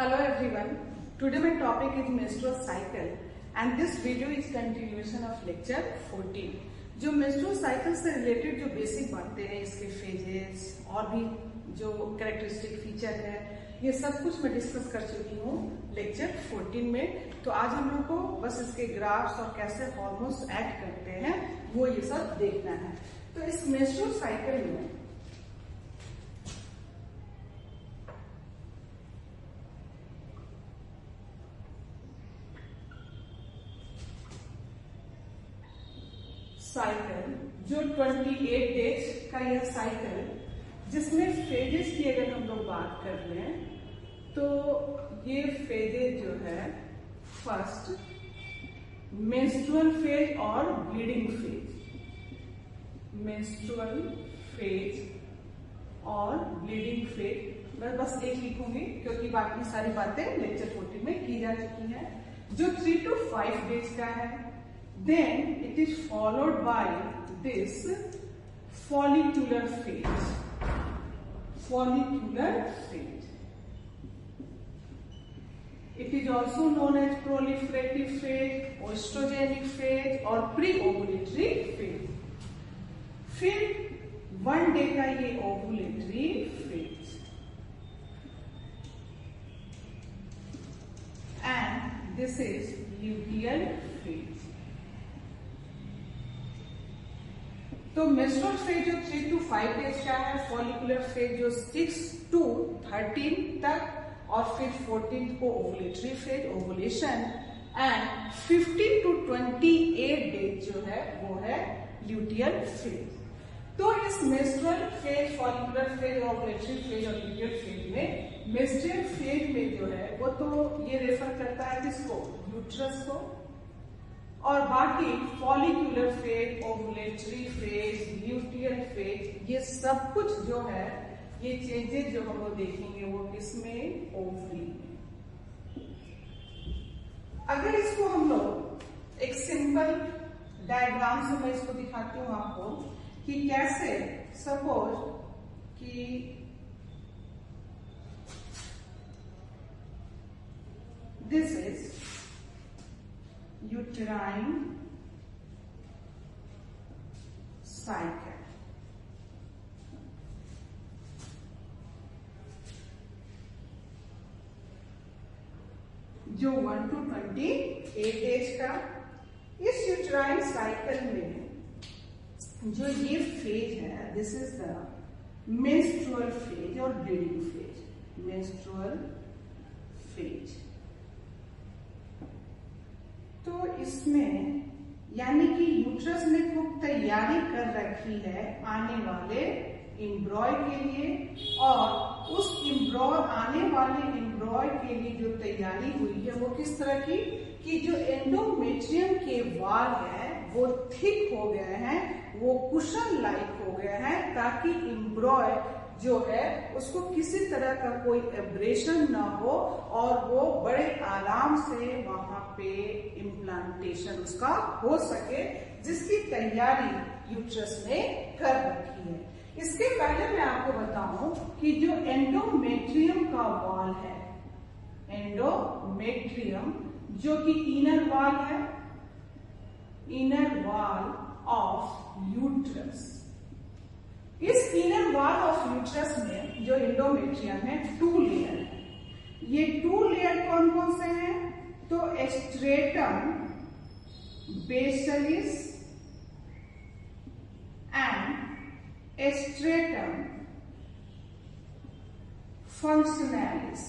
Hello everyone. Today my topic is menstrual cycle and this video is continuation of lecture 14. जो menstrual cycle से related जो basic बातें हैं, इसके phases और भी जो characteristic feature है, ये सब कुछ मैं डिस्कस कर चुकी हूँ लेक्चर 14 में। तो आज हम लोग को बस इसके ग्राफ्स और कैसे हार्मोन्स एक्ट करते हैं वो ये सब देखना है। तो इस मेंस्ट्रुअल साइकिल में साइकिल जो 28 डेज का यह साइकिल, जिसमें फेजेस की अगर हम लोग बात कर लें तो ये फेजेस जो है फर्स्ट मेंस्ट्रुअल फेज और ब्लीडिंग फेज, मेंस्ट्रुअल फेज और ब्लीडिंग फेज। मैं बस एक लिखूंगी क्योंकि बाकी सारी बातें लेक्चर 14 में की जा चुकी है। जो 3 to 5 डेज का है, then it is followed by this follicular phase, follicular phase. It is also known as proliferative phase, oestrogenic phase और pre-ovulatory phase. फिर 1 डे का ये ovulatory phase and this is luteal phase. तो menstrual phase जो 3 to 5 days का है, follicular phase जो 6 to 13 तक और फिर 14 को ovulatory phase, ovulation and 15 to 28 days जो है वो है ल्यूटियल फेज। तो इस menstrual phase, follicular phase, ovulatory phase और ल्यूटियल फेज में मेंस्ट्रुअल फेज में जो है वो तो ये रेफर करता है किसको, यूट्रस को, और बाकी follicular phase, ovulatory phase, luteal phase, ये सब कुछ जो है ये चेंजेस जो हम लोग देखेंगे वो किसमें, ओवरी में। अगर इसको हम लोग एक सिंपल डायग्राम से मैं इसको दिखाती हूँ आपको कि कैसे, सपोज कि दिस इज uterine cycle। जो 1 to 28 डेज का, इस यूट्राइन साइकिल में जो ये फेज है, this is the menstrual phase और ब्लीडिंग फेज, मेंस्ट्रुअल फेज। तो इसमें यानी कि यूट्रस ने खूब तैयारी कर रखी है आने वाले एम्ब्रॉय के लिए, और उस एम्ब्रॉय, आने वाले एम्ब्रॉय के लिए जो तैयारी हुई है वो किस तरह की कि जो एंडोमेट्रियम के वाल है वो थिक हो गए हैं, वो कुशन लाइक हो गए हैं, ताकि एम्ब्रॉय जो है उसको किसी तरह का कोई एब्रेशन ना हो और वो बड़े आराम से वहां पे इम्प्लांटेशन उसका हो सके, जिसकी तैयारी यूट्रस ने कर रखी है। इसके पहले मैं आपको बताऊं कि जो एंडोमेट्रियम का वॉल है, एंडोमेट्रियम जो कि इनर वॉल है, इनर वॉल ऑफ यूट्रस, इस इनर वॉल ऑफ यूट्रस में जो एंडोमेट्रियम है 2 लेयर है। ये 2 लेयर कौन कौन से हैं, तो स्ट्रेटम बेसिलिस एंड स्ट्रेटम फंक्शनैलिस।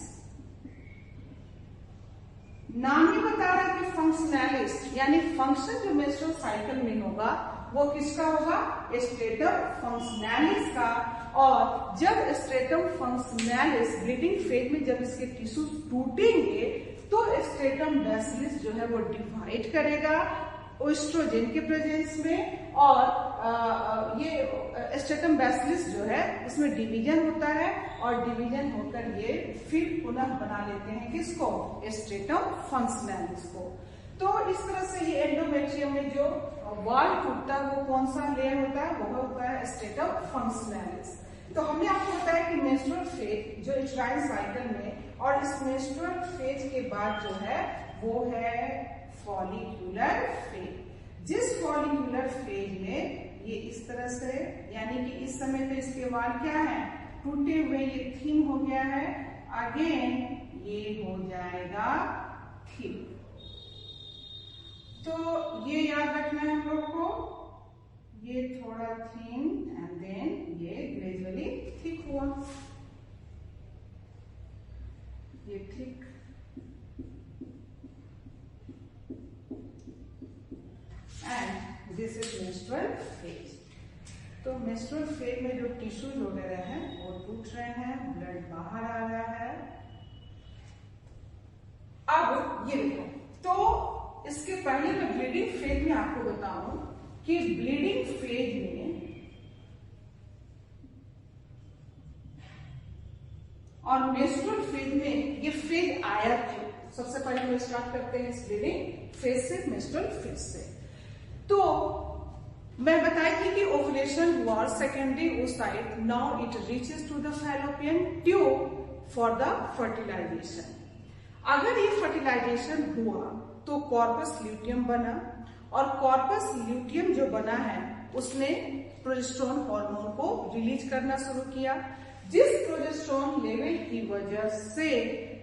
नाम ही बता रहा है कि फंक्शनैलिस यानी फंक्शन जो मेंस्ट्रुअल साइकिल में होगा वो किसका होगा, स्ट्रेटम फंक्शनैलिस का। और जब स्ट्रेटम फंक्शनैलिस ब्लीडिंग फेज में जब इसके टिश्यू टूटेंगे तो स्ट्रेटम बेसिलिस जो है वो डिवाइड करेगा ओएस्ट्रोजन के प्रेजेंस में, और ये स्ट्रेटम बेसिलिस जो है इसमें डिवीजन होता है और डिवीजन होकर ये फिर पुनः बना लेते हैं किसको, स्ट्रेटम फंक्शनैलिस को। तो इस तरह से ये एंडोमेट्रियम में जो वॉल टूटता है वो कौन सा लेयर होता है, वो होता है स्ट्रेटम फंक्शनैलिस। तो हमने आपको बताया कि मेंस्ट्रुअल फेज जो यूट्राइन साइकिल में और इस मेंस्ट्रुअल फेज के बाद जो है वो है फॉलिक्यूलर फेज। जिस फॉलिक्यूलर फेज में ये इस तरह से, यानी कि इस समय पे इसके वाल क्या है, टूटे हुए, ये थिन हो गया है, अगेन ये हो जाएगा थिक। तो ये याद रखना है हम लोग को, ये थोड़ा थिन एंड देन ये ग्रेजुअली थिक हुआ, ये thick, and this is menstrual phase. तो मेंस्ट्रुअल फेज में जो टिश्यूज वगैरह हैं वो टूट रहे हैं, ब्लड बाहर आ रहा है। अब ये देखो, तो इसके पहले मैं ब्लीडिंग फेज में आपको बताऊं कि ब्लीडिंग फेज में और मेंस्ट्रुअल फेज में ये फेज आया क्यों। सबसे पहले हम स्टार्ट करते हैं इस ब्लीडिंग फेज से, मेंस्ट्रुअल फेज से। तो मैं बताई थी कि ओवुलेशन हुआ, secondary oocyte, now it reaches to the fallopian tube for the fertilization. अगर ये फर्टिलाइजेशन हुआ तो कॉर्पस ल्यूटियम बना, और कॉर्पस ल्यूटियम जो बना है उसने प्रोजेस्टेरोन हार्मोन को रिलीज करना शुरू किया, जिस प्रोजेस्टेरोन लेवल की वजह से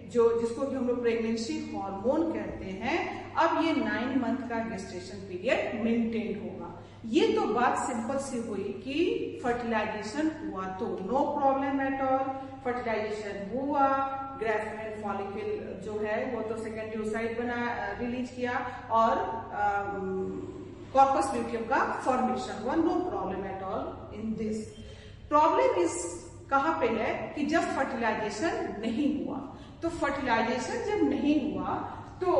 जिसको कि हम लोग प्रेगनेंसी हार्मोन कहते हैं, अब ये 9 मंथ का गेस्टेशन पीरियड मेंटेन होगा। ये तो बात सिंपल सी हुई कि फर्टिलाइजेशन हुआ तो no problem at all, fertilization हुआ, ग्राफ्ट फॉलिकल जो है वो तो सेकेंडरी oocyte बना, रिलीज किया, और कॉर्पस ल्यूटियम का फॉर्मेशन हुआ, no problem at all in this. Problem इस कहां पे है कि जब फर्टिलाइजेशन नहीं हुआ, तो फर्टिलाइजेशन जब नहीं हुआ तो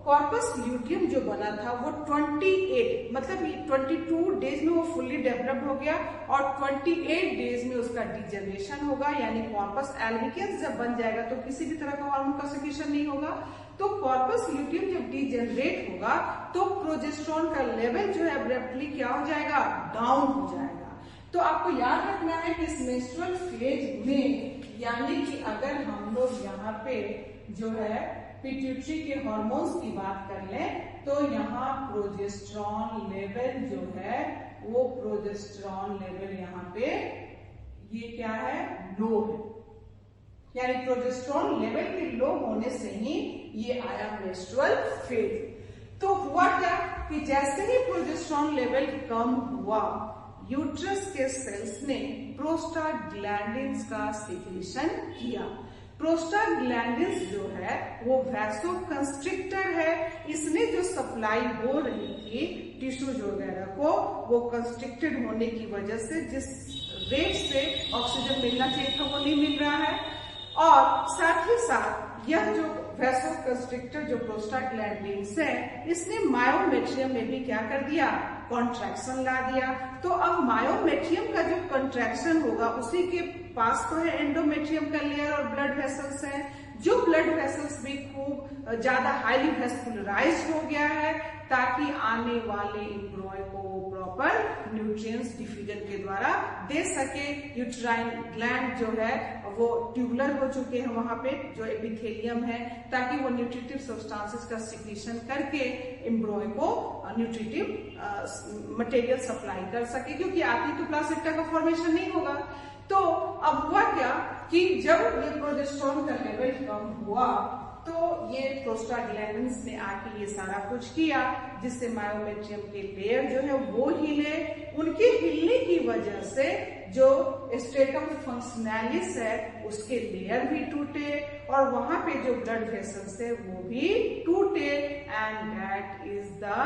कॉर्पस ल्यूटियम जो बना था वो 28 मतलब 22 डेज में वो फुल्ली डेवलप्ड हो गया, और 28 डेज में उसका डिजनरेशन होगा, यानी कॉर्पस एल्बिकेंस जब बन जाएगा तो किसी भी तरह का हार्मोन का सेक्रेशन नहीं होगा। तो कॉर्पस ल्यूटियम जब डिजनरेट होगा तो प्रोजेस्टेरोन का लेवल जो है अब्रप्टली क्या हो जाएगा, डाउन हो जाएगा। तो आपको याद रखना है कि इस मेंस्ट्रुअल फेज में, यानी कि अगर हम लोग यहाँ पे जो है पिट्यूटरी के हार्मोन्स की बात कर लें तो यहाँ प्रोजेस्टेरोन लेवल जो है वो प्रोजेस्टेरोन लेवल यहाँ पे ये क्या है, लो है, यानी प्रोजेस्टेरोन लेवल के लो होने से ही ये आया मेंस्ट्रुअल फेज। तो हुआ क्या कि जैसे ही प्रोजेस्टेरोन लेवल कम हुआ, यूट्रस के सेल्स ने प्रोस्टाग्लैंडिन्स का सीक्रेशन किया। प्रोस्टाग्लैंडिन्स जो है वो वैसोकंस्ट्रिक्टर है, इसने जो सप्लाई हो रही थी टिश्यूज वगैरह को, वो कंस्ट्रिक्टेड होने की वजह से जिस रेट से ऑक्सीजन मिलना चाहिए था वो नहीं मिल रहा है, और साथ ही साथ यह जो वैसोकंस्ट्रिक्टर जो प्रोस्टाग्लैंडिन्स है, इसने मायोमेट्रियम में भी क्या कर दिया, कॉन्ट्रैक्शन ला दिया। तो अब मायोमेट्रियम का जो कॉन्ट्रैक्शन होगा उसी के पास तो है एंडोमेट्रियम का लेयर और ब्लड वेसल्स है, जो ब्लड वेसल्स भी खूब ज्यादा हाईली वेस्कुलराइज्ड हो गया है, ताकि आने वाले एम्ब्रॉय को प्रॉपर न्यूट्रिएंट्स डिफ्यूजन के द्वारा दे सके। यूट्राइन ग्लैंड जो है वो ट्यूबुलर हो चुके हैं वहां पे, जो एपिथेलियम है, ताकि वो न्यूट्रिटिव सब्सटेंसेस का सिक्रीशन करके एम्ब्रॉय को न्यूट्रिटिव मटेरियल सप्लाई कर सके, क्योंकि आती तो प्लासेंटा का फॉर्मेशन नहीं होगा। तो अब हुआ क्या कि जब ये प्रोजेस्टेरोन का लेवल कम हुआ तो ये प्रोस्टाग्लैंडिन्स ने आके ये सारा कुछ किया, जिससे मायोमेट्रियम के लेयर जो है वो हिले। उनके हिलने की वजह से जो स्ट्रेटम फंक्शनैलिस है उसके लेयर भी टूटे, और वहां पे जो ब्लड वेसल्स है वो भी टूटे, and that is the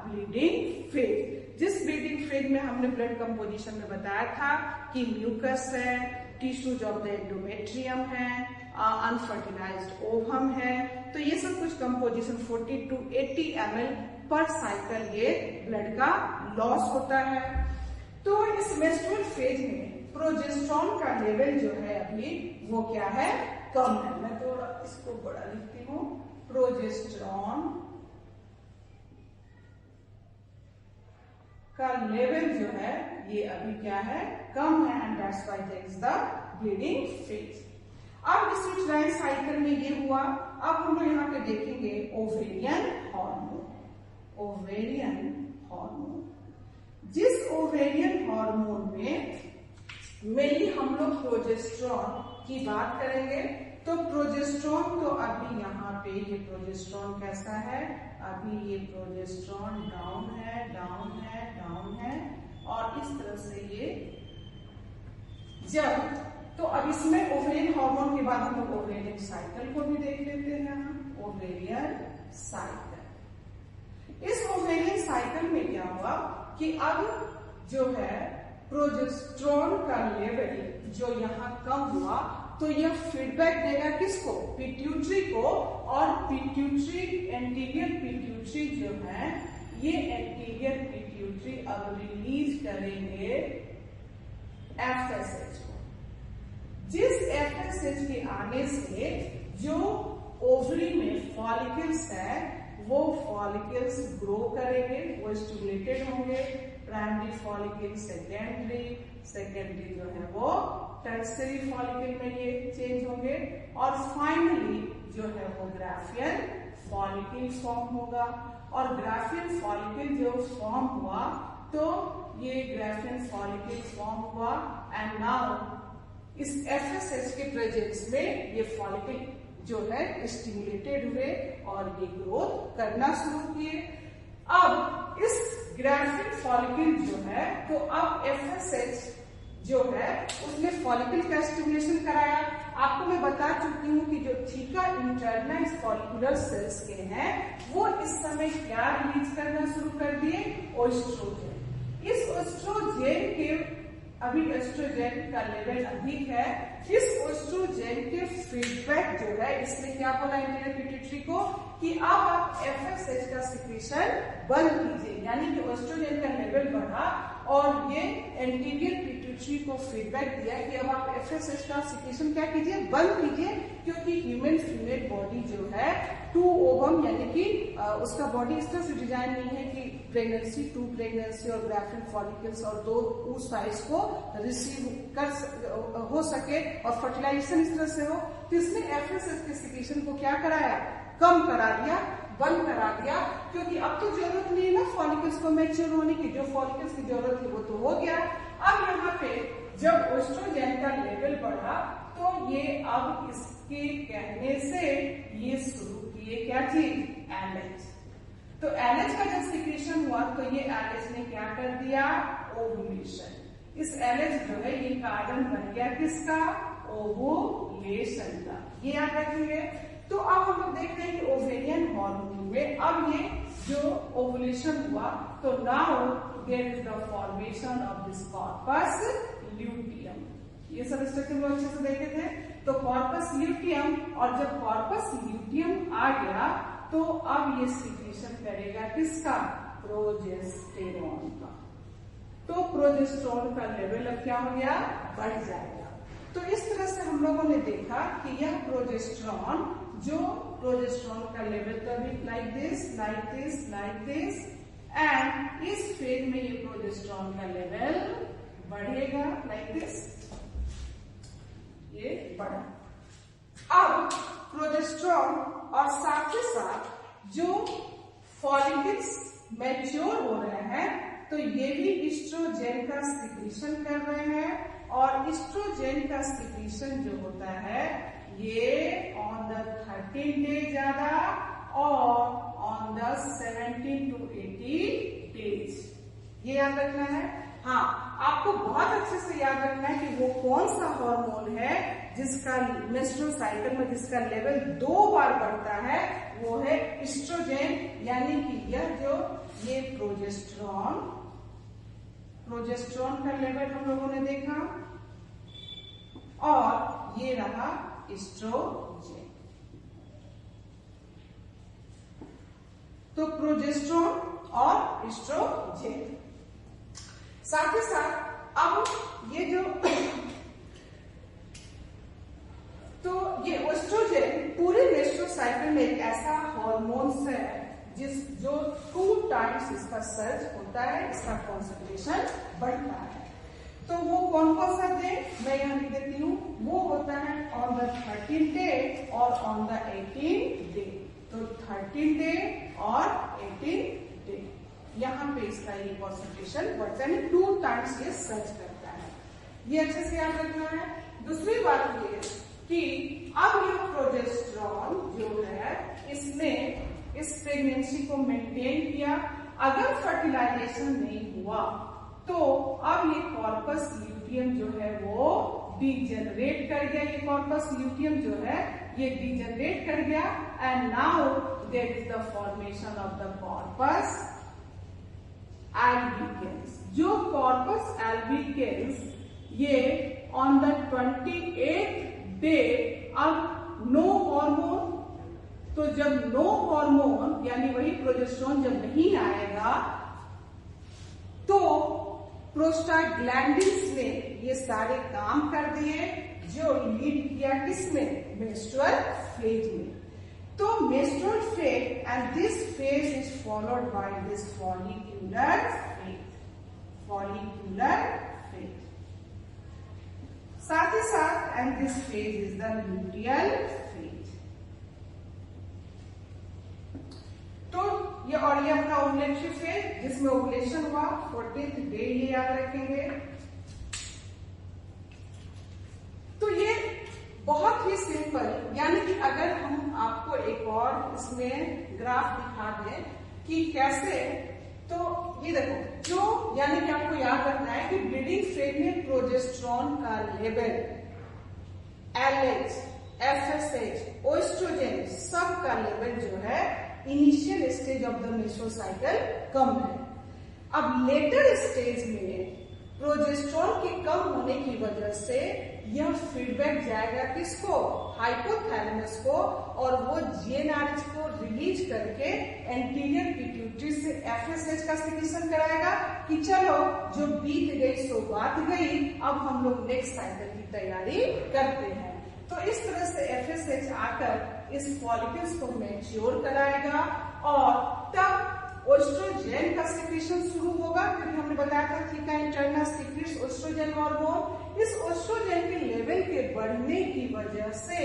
bleeding phase. जिस ब्लीडिंग फेज में हमने ब्लड कंपोजिशन में बताया था कि म्यूकस है, टिश्यूज ऑफ द एंडोमेट्रियम है, अनफर्टिलाइज्ड ओवम है, तो ये सब कुछ कंपोजिशन 40 to 80 ml पर साइकिल ये ब्लड का लॉस होता है। तो इस मेंस्ट्रुअल फेज में प्रोजेस्टेरोन का लेवल जो है अभी वो क्या है, कम है। मैं थोड़ा इसको बड़ा लिखती हूँ, प्रोजेस्टेरोन का लेवल जो है ये अभी क्या है, कम है, and that's why there is the bleeding phase. अब इस यूट्राइन साइकिल में हुआ। अब हम लोग यहाँ पे देखेंगे ओवेरियन हार्मोन। ओवेरियन हार्मोन, जिस ओवेरियन हार्मोन में मेनली हम लोग प्रोजेस्टेरॉन की बात करेंगे। तो प्रोजेस्टेरॉन तो अभी यहाँ पे ये प्रोजेस्टेरॉन कैसा है, अभी ये प्रोजेस्टेरॉन डाउन है, डाउन है, डाउन है, और इस तरह से ये जब, तो अब इसमें ओवेरियन हार्मोन के बाद हम लोग ओवेरियन साइकिल को भी देख लेते हैं। ओवेरियन साइकिल, इस ओवेरियन साइकिल में क्या हुआ कि अब जो है प्रोजेस्टेरॉन का लेवल जो यहाँ कम हुआ, तो यह फीडबैक देगा किसको, पिट्यूटरी को, और पिट्यूटरी, एंटीरियर पिट्यूटरी जो है, ये एंटीरियर पिट्यूटरी अब रिलीज करेंगे एफएसएच को। जिस एफएसएच के आने से जो ओवरी में फॉलिकल्स है वो फॉलिकल्स ग्रो करेंगे, वो स्टिमुलेटेड होंगे। प्राइमरी फॉलिकल, सेकेंडरी जो है वो टर्सरी फॉलिकल में ये चेंज होंगे, और फाइनली जो है वो ग्राफियन फॉलिकल फॉर्म होगा। और ग्राफियन फॉलिकल जो फॉर्म हुआ, तो ये ग्राफियन फॉलिकल फॉर्म हुआ, एंड नाउ इस एफएसएच के प्रेजेंस में ये फॉलिकल जो है स्टिमुलेटेड हुए और ये ग्रोथ करना शुरू किए। अब इस ग्राफियन फॉलिकल जो है, तो अब एफएसएच जो है उसने फॉलिकल का स्टिमुलेशन कराया। आपको मैं बता चुकी हूँ कि जो थीका इंटरना फॉलिकुलर सेल्स के हैं, वो इस समय क्या रिलीज करना शुरू कर दिए, ओएस्ट्रोजेन। इस ओएस्ट्रोजेन के, अभी एस्ट्रोजेन का लेवल अधिक है, इस ओएस्ट्रोजेन के फीडबैक जो है, इसने क्या बोला एंटीरियर पिट्यूटरी को कि अब आप एफएसएच का सिक्रीशन बंद कीजिए, यानी कि ओएस्ट्रोजेन का लेवल बढ़ा और ये एंटीरियर पिट्यूटरी को फीडबैक दिया कि अब आप एफएसएच का सिक्रीशन क्या कीजिए, बंद कीजिए, क्योंकि ह्यूमन फीमेल बॉडी जो है 2 ओवम, यानी कि उसका बॉडी इस तरह से डिजाइन नहीं है कि प्रेगनेंसी, 2 प्रेगनेंसी और ग्राफियन फॉलिकल्स और 2 साइज को रिसीव कर हो सके और फर्टिलाइजेशन इस तरह से हो। तो इसने एफएसएच के सिक्रीशन को क्या कराया, कम करा दिया, बंद करा दिया, क्योंकि अब तो जरूरत नहीं है ना फॉलिकल्स को मैच्योर होने की, जो फॉलिकल्स की जरूरत थी वो तो हो गया। अब यहाँ पे जब ओएस्ट्रोजेन का लेवल बढ़ा, तो ये अब इसके कहने से ये शुरू किए क्या चीज, एलएच। तो एलएच का जब सिक्रीशन हुआ, तो ये एलएच ने क्या कर दिया, ओवुलेशन। इस एलएच जो है ये कारण बन गया किसका, ओवुलेशन का, ये याद रखेंगे। तो अब हम लोग देखते हैं कि ओवेरियन हार्मोन में अब ये जो ओवुलेशन हुआ, तो now there is the formation of this corpus luteum. ये सब स्ट्रक्चर में अच्छे से देखे थे। तो कॉर्पस ल्यूटियम, और जब कॉर्पस ल्यूटियम आ गया, तो अब ये सिक्रीशन करेगा किसका, प्रोजेस्टेरॉन का। तो प्रोजेस्टेरॉन का लेवल अब क्या हो गया, बढ़ जाएगा। तो इस तरह से हम लोगों ने देखा कि यह प्रोजेस्टेरॉन, जो प्रोजेस्टेरॉन का लेवल कभी like this, like this, like this, and इस फेज में ये प्रोजेस्टेरॉन का लेवल बढ़ेगा लाइक दिस, ये बढ़ा। अब प्रोजेस्टेरॉन और साथ ही साथ जो फॉलिकल्स मैच्योर हो रहे हैं, तो ये भी एस्ट्रोजेन का सिक्रीशन कर रहे हैं, और एस्ट्रोजेन का सिक्रीशन जो होता है ये ऑन द 13 डे ज्यादा और ऑन द 17 to 80 डेज, ये याद रखना है। हाँ, आपको बहुत अच्छे से याद रखना है कि वो कौन सा हार्मोन है जिसका मेंस्ट्रुअल साइकिल में जिसका लेवल 2 बार बढ़ता है, वो है एस्ट्रोजेन, यानी कि यह जो ये प्रोजेस्टेरॉन का लेवल हम लोगों ने देखा, और ये रहा एस्ट्रोजेन। तो प्रोजेस्टेरॉन और एस्ट्रोजेन, साथ ही साथ अब ये जो तो ये एस्ट्रोजेन पूरे मेंस्ट्रुअल साइकिल में एक ऐसा हार्मोन है जो 2 टाइम्स इसका सर्ज होता है, इसका कॉन्सेंट्रेशन बढ़ता है। तो वो कौन कौन सा डे मैं यहाँ लिख देती हूँ, वो होता है ऑन द 13th डे और ऑन द 18th डे। तो 13th डे और 18th डे, यहाँ पे इसका ये कॉन्सेंट्रेशन बढ़ता है, 2 टाइम्स ये सर्च करता है। ये अच्छे से याद रखना है। दूसरी बात ये कि अब ये प्रोजेस्टेरॉन जो है इसने इस प्रेगनेंसी को मेंटेन किया। अगर फर्टिलाइजेशन नहीं हुआ तो अब ये कॉर्पस ल्यूटियम जो है वो डीजनरेट कर गया। ये कॉर्पस ल्यूटियम जो है ये डीजनरेट कर गया and now there is the formation of the corpus albicans. जो कॉर्पस एल्बिकेंस ये ऑन द 28th डे अब नो हार्मोन, तो जब नो हार्मोन यानी वही प्रोजेस्टेरॉन जब नहीं आएगा तो प्रोस्टाग्लैंडिन्स ने ये सारे काम कर दिए जो लीड किया किसमें, मेंस्ट्रुअल फेज में। तो menstrual phase and this phase is followed by this follicular phase, follicular phase. साथ ही साथ and this phase is the luteal phase. तो ये और ये अपना ओवुलेटरी फेज जिसमें ओवुलेशन हुआ 14th डे, ये याद रखेंगे। तो ये बहुत ही सिंपल, यानी कि अगर हम आपको एक और इसमें ग्राफ दिखा दें कि कैसे, तो ये देखो जो, यानी कि आपको याद रखना है कि ब्लीडिंग फेज में प्रोजेस्टेरॉन का लेवल, LH, FSH, ओएस्ट्रोजन सब का लेवल जो है initial stage of the menstrual cycle कम है। अब लेटर स्टेज में प्रोजेस्टेरॉन के कम होने की वजह से यह फीडबैक जाएगा किसको, हाइपोथैलेमस को, और वो GnRH को रिलीज करके एंटीरियर पिट्यूटरी से FSH का सिक्रीशन कराएगा कि चलो जो बीत गई सो बात गई, अब हम लोग नेक्स्ट साइकिल की तैयारी करते हैं। तो इस तरह से FSH आकर इस फॉलिकल्स को मैच्योर कराएगा और तब ओएस्ट्रोजन का सिक्रीशन शुरू होगा, क्योंकि हमने बताया था थीका इंटरना सीक्रेट्स ओएस्ट्रोजन हार्मोन। इस ओएस्ट्रोजन के लेवल के बढ़ने की वजह से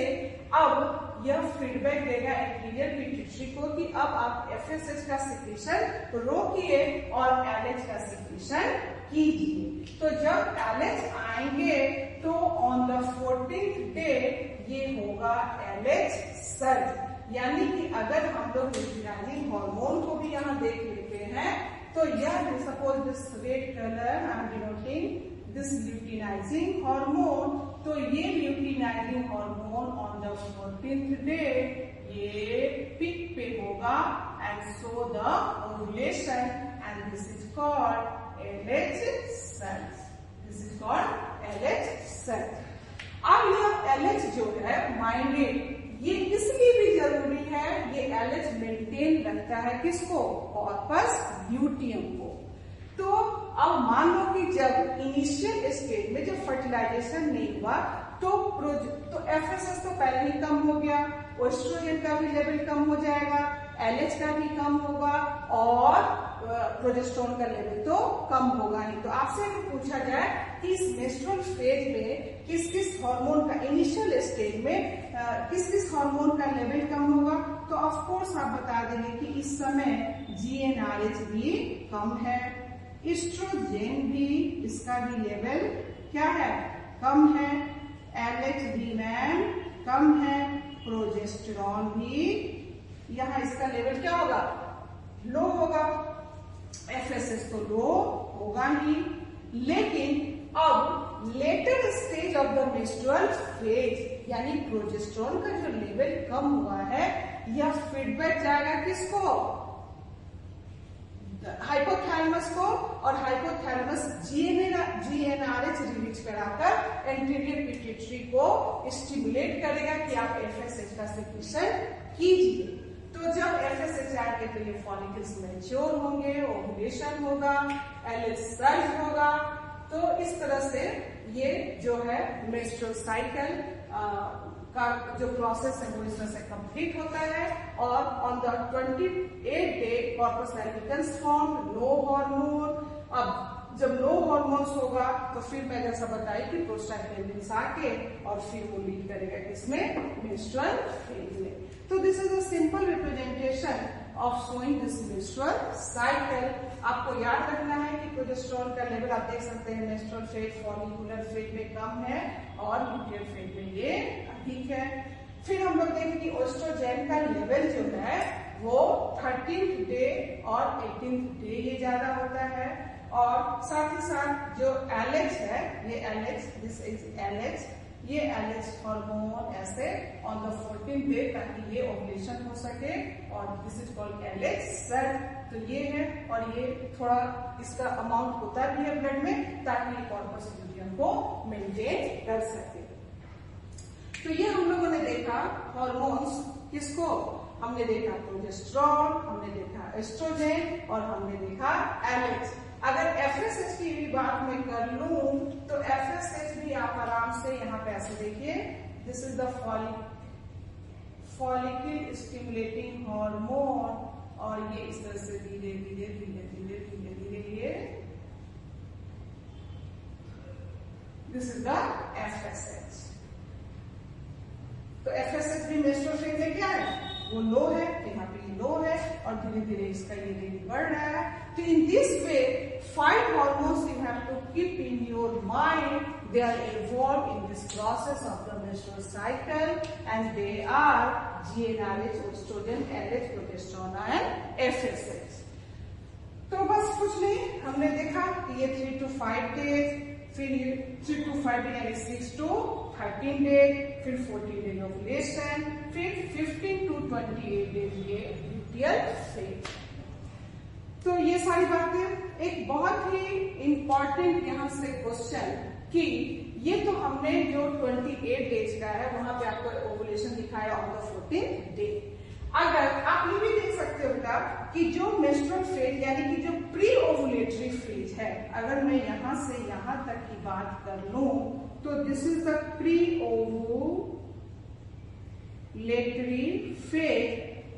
अब यह फीडबैक देगा एंटीरियर पिट्यूटरी को कि अब आप FSH का सिक्रीशन रोकिए और LH का सिक्रीशन कीजिए। तो जब LH आएंगे तो ऑन द 14th डे ये होगा LH सर्ज। यानी कि अगर हम लोग ल्यूटिनाइजिंग हार्मोन को भी यहाँ देख लेते हैं तो यह suppose this red colour I am denoting this luteinizing hormone, तो ये luteinizing hormone on the 14th day ये पीक पे होगा and so the ovulation and this is called LH surge. This is called LH surge. अब यह LH जो है minded, ये इसलिए भी जरूरी है, ये LH मेंटेन रखता है किसको, कॉर्पस ल्यूटियम को। तो अब मान लो कि जब इनिशियल स्टेज में जब फर्टिलाइजेशन नहीं हुआ तो FSH तो पहले ही कम हो गया, ओएस्ट्रोजन का भी लेवल कम हो जाएगा, LH का भी कम होगा और प्रोजेस्टेरॉन का लेवल तो कम होगा ही। तो आपसे अगर पूछा जाए कि इस मेंस्ट्रुअल फेज में किस किस हार्मोन का इनिशियल स्टेज में किस किस हार्मोन का लेवल कम होगा, तो ऑफ कोर्स आप बता देंगे कि इस समय GnRH भी कम है, एस्ट्रोजन भी, इसका भी लेवल क्या है, कम है, LH भी मैम कम है, प्रोजेस्टेरॉन भी यहाँ इसका लेवल क्या होगा, लो होगा, FSH तो लो होगा ही। लेकिन अब later stage of the menstrual phase यानी प्रोजेस्टेरॉन का जो लेवल कम हुआ है यह फीडबैक जाएगा किसको, हाइपोथैलेमस को, और हाइपोथैलेमस GnRH रिलीज कराकर एंटीरियर पिट्यूटरी को स्टिमुलेट करेगा कि आप FSH का सिक्रीशन कीजिए। तो जब FSH आएंगे तो ये फॉलिकल्स मैच्योर होंगे, ओवुलेशन होगा, LH सर्ज होगा। तो इस तरह से ये जो है मेंस्ट्रुअल साइकिल का जो प्रोसेस है वो इसमें से कंप्लीट होता है और on the 28th day corpus albicans form, no hormone. अब जब नो हार्मोन्स होगा तो फिर मैं जैसा बताई कि प्रोस्टाग्लैंडिन्स आके और फिर वो लीड करेगा किसमें, मेंस्ट्रुअल फेज में। तो this is a simple representation of showing this menstrual cycle. आपको याद रखना है कि प्रोजेस्टेरोन का लेवल आप देख सकते हैं मेंस्ट्रुअल फेज फॉलिकुलर फेज में कम है और लुटियल फेज में ये अधिक है। फिर हम लोग देखें कि ओस्ट्रोजेन का लेवल जो है वो 13th डे और 18th डे ये ज्यादा होता है। और साथ ही साथ जो एलएच है, ये एलएच, दिस इज एलएच, ये एलएच हार्मोन ऐसे ऑन द 14th डे ताकि ये ओवुलेशन हो सके और this is called LH cell. तो ये है और ये थोड़ा इसका अमाउंट होता भी है ब्लड में ताकि कॉर्पस ल्यूटियम को मेंटेन कर सके। तो ये हम लोगों ने देखा हार्मोन्स, किसको हमने देखा, प्रोजेस्टेरोन, हमने देखा एस्ट्रोजेन और हमने देखा एलएच। अगर एफएसएच की भी बात मैं कर लूं तो एफएसएच भी आप आराम से यहाँ पे ऐसे देखिए, this is the follicle stimulating hormone और ये इस तरह से धीरे धीरे धीरे धीरे धीरे धीरे ये दिस इज द एफएसएच। तो एफएसएच भी मेंस्ट्रुअल फेज में क्या है, वो लो है, यहाँ पे ये लो है और धीरे धीरे इसका ये रेट बढ़ रहा है। तो in this way 5 hormones you have to keep in your mind. They are involved in this process of the menstrual cycle and they are GnRH, estrogen, LH, progesterone and FSH. तो बस कुछ नहीं, हमने देखा कि ये 3 to 5 days, फिर 3 to 5 days यानी 6 to 13 days, फिर 14 days ovulation, फिर 15 to 28 days ये लुटियल फेज। तो ये सारी बातें, एक बहुत ही इंपॉर्टेंट यहाँ से क्वेश्चन कि ये तो हमने जो 28 डेज का है वहां पे आपको ओवुलेशन दिखाया ऑन द 14th डे। अगर आप ये भी देख सकते हो बेटा कि जो मेंस्ट्रुअल फेज यानी कि जो प्री ओवुलेटरी फेज है, अगर मैं यहां से यहां तक की बात कर लूं तो this is the pre ovulatory phase,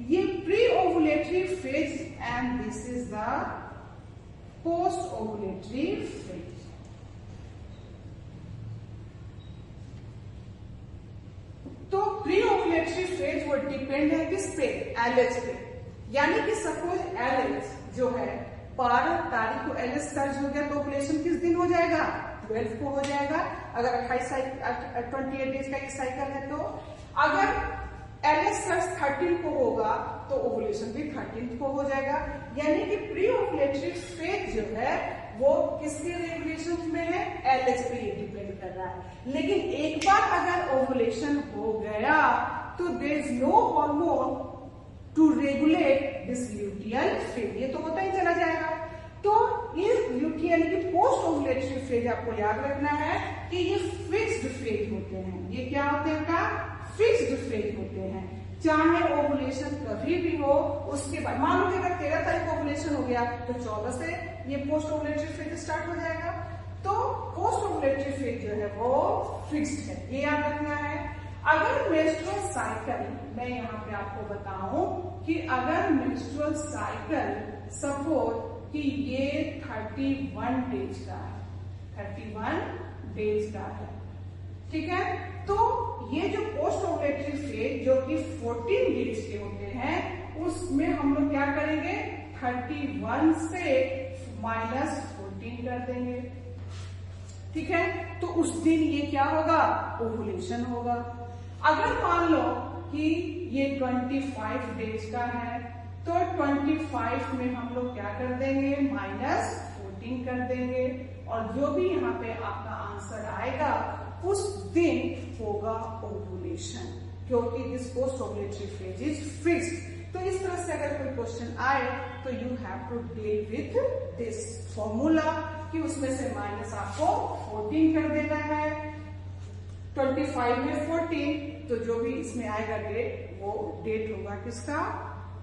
ये pre ovulatory phase and this is the post ovulatory phase. तो प्री ओवुलेटरी फेज वो डिपेंड है किस पे, एलएच पे। यानी कि सपोज एलएच जो है 12 तारीख को एलएच सर्ज हो गया तो ओवुलेशन किस दिन हो जाएगा, 12 को हो जाएगा। अगर 28 डेज का ये साइकिल है तो अगर एलएच सर्ज 13 को होगा तो ओवुलेशन भी 13 को हो जाएगा। यानी कि प्री ओवुलेटरी फेज जो है वो किसके रेगुलेशन में है, एलएच पे ये डिपेंड कर रहा है। लेकिन एक बार अगर ओवुलेशन हो गया तो there is no hormone to regulate this luteal phase, ये तो होता ही चला जाएगा। तो ये ल्यूटियल की पोस्ट ओवुलेटरी फेज आपको याद रखना है कि ये फिक्स्ड फेज होते हैं। ये क्या होते हैं का, फिक्स्ड फेज होते हैं। चाहे ओवुलेशन कभी भी हो, उसके बाद मान लो अगर 13 तारीख को ओवुलेशन हो गया तो 14 से ये पोस्ट ओवुलेटरी फेज स्टार्ट हो जाएगा। तो पोस्ट ओवुलेटरी फेज जो है वो फिक्स्ड है, ये याद रखना है। अगर मेंस्ट्रुअल साइकिल, मैं यहाँ पे आपको बताऊं कि अगर मेंस्ट्रुअल साइकिल सपोज कि ये 31 डेज का है, 31 डेज का है, ठीक है। तो ये जो पोस्ट ओवुलेटरी फेज जो कि 14 डेज के होते हैं उसमें हम लोग क्या करेंगे, 31 से -14 कर देंगे, ठीक है। तो उस दिन ये क्या होगा, ओवुलेशन होगा। अगर मान लो कि ये 25 डेज का है तो 25 में हम लोग क्या कर देंगे, -14 कर देंगे और जो भी यहाँ पे आपका आंसर आएगा उस दिन होगा ओवुलेशन, क्योंकि this post ovulatory phase is fixed. तो इस तरह से अगर कोई क्वेश्चन आए तो you have to deal with this formula कि उसमें से माइनस आपको 14 कर देना है, 25 में 14, तो जो भी इसमें आएगा डेट वो डेट होगा किसका,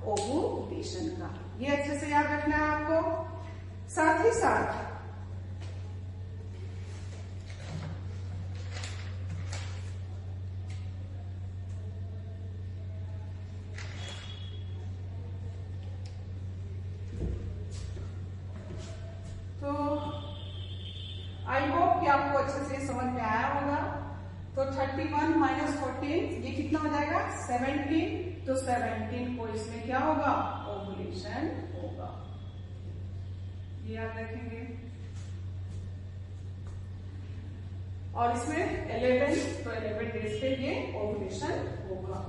ओवुलेशन का। ये अच्छे से याद रखना है आपको। साथ ही साथ 31 माइनस 14 ये कितना हो जाएगा 17। तो 17 को इसमें क्या होगा ओवुलेशन होगा, ये याद रखेंगे। और इसमें 11 तो 11 डेज पे ये ओवुलेशन होगा।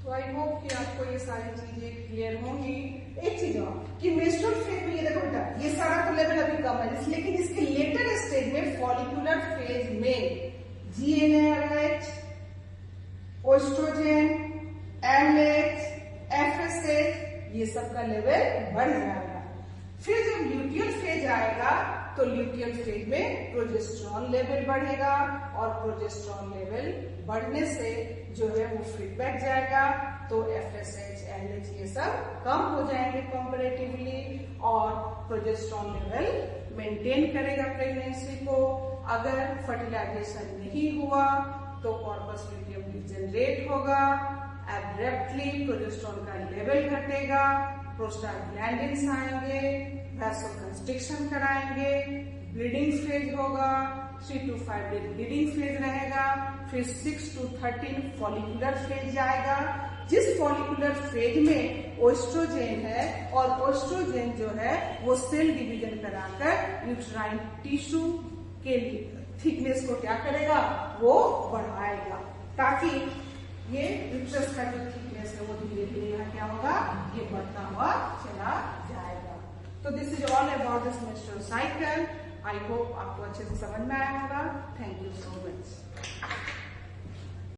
तो आई होप कि आपको ये सारी चीजें क्लियर होंगी। एक चीज और कि मेंस्ट्रुअल फेज में ये देखो बेटा ये सारा तो लेवल अभी कम है, लेकिन इसके लेटर स्टेज में फॉलिकुलर फेज में GnRH, ओएस्ट्रोजन, LH, FSH ये सब का लेवल बढ़ जाएगा। फिर जब ल्यूटियल फेज आएगा तो ल्यूटियल फेज में प्रोजेस्टेरॉन लेवल बढ़ेगा और प्रोजेस्टेरॉन लेवल बढ़ने से जो है वो फीडबैक जाएगा, तो FSH, LH ये सब कम हो जाएंगे कंपैरेटिवली और प्रोजेस्टेरॉन लेवल मेंटेन करेगा प्रेगनेंसी को। अगर फर्टिलाइजेशन नहीं हुआ तो कॉर्पस ल्यूटियम जनरेट होगा, एब्रप्टली प्रोजेस्टेरॉन का लेवल घटेगा, प्रोस्टाग्लैंडिन्स आएंगे, वैसोकंस्ट्रिक्शन कराएंगे, ब्लीडिंग फेज होगा, 3 to 5 डेज ब्लीडिंग फेज रहेगा, फिर 6 to 13 फॉलिकुलर फेज जाएगा, जिस फॉलिकुलर फेज में ओएस्ट्रोजन है और ओएस्ट्रोजन जो है वो सेल डिवीजन कराकर यूट्राइन टिश्यू के थिकनेस को क्या करेगा वो बढ़ाएगा, ताकि ये यूट्रस का जो थिकनेस है वो धीरे धीरे यहाँ क्या होगा ये बढ़ता हुआ चला जाएगा। तो this is all about this menstrual cycle. I hope आपको अच्छे से समझ में आया होगा। Thank you so much.